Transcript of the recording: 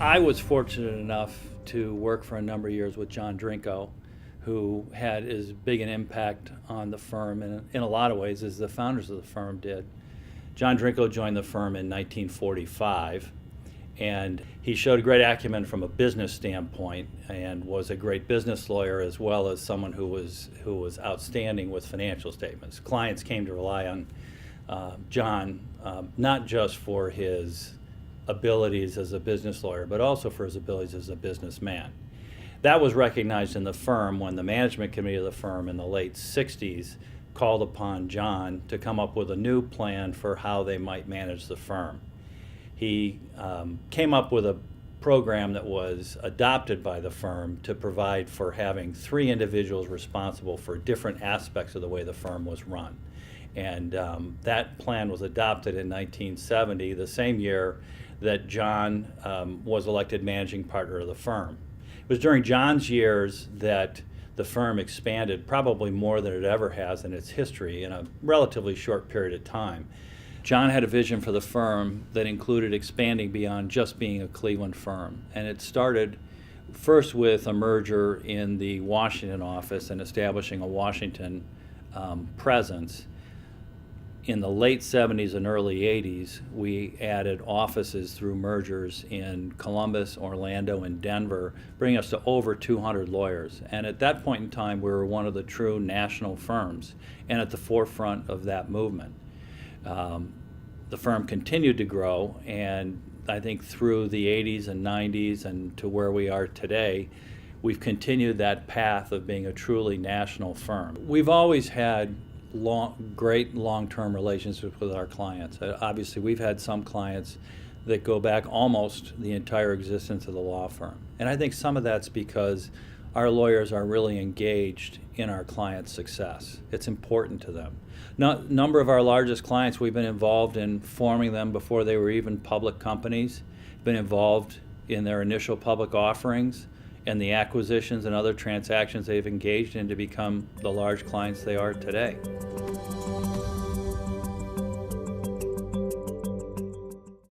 I was fortunate enough to work for a number of years with John Drinko, who had as big an impact on the firm in a lot of ways as the founders of the firm did. John Drinko joined the firm in 1945, and he showed great acumen from a business standpoint and was a great business lawyer as well as someone who was outstanding with financial statements. Clients came to rely on John not just for his abilities as a business lawyer, but also for his abilities as a businessman. That was recognized in the firm when the management committee of the firm in the late 60s called upon John to come up with a new plan for how they might manage the firm. He came up with a program that was adopted by the firm to provide for having 3 individuals responsible for different aspects of the way the firm was run. And that plan was adopted in 1970, the same year that John was elected managing partner of the firm. It was during John's years that the firm expanded probably more than it ever has in its history in a relatively short period of time. John had a vision for the firm that included expanding beyond just being a Cleveland firm. And it started first with a merger in the Washington office and establishing a Washington presence. In the late 70s and early 80s, we added offices through mergers in Columbus, Orlando, and Denver, bringing us to over 200 lawyers. And at that point in time, we were one of the true national firms and at the forefront of that movement. The firm continued to grow, and I think through the 80s and 90s and to where we are today, we've continued that path of being a truly national firm. We've always had great long-term relationships with our clients. Obviously, we've had some clients that go back almost the entire existence of the law firm. And I think some of that's because our lawyers are really engaged in our clients' success. It's important to them. Number of our largest clients, we've been involved in forming them before they were even public companies, been involved in their initial public offerings and the acquisitions and other transactions they've engaged in to become the large clients they are today.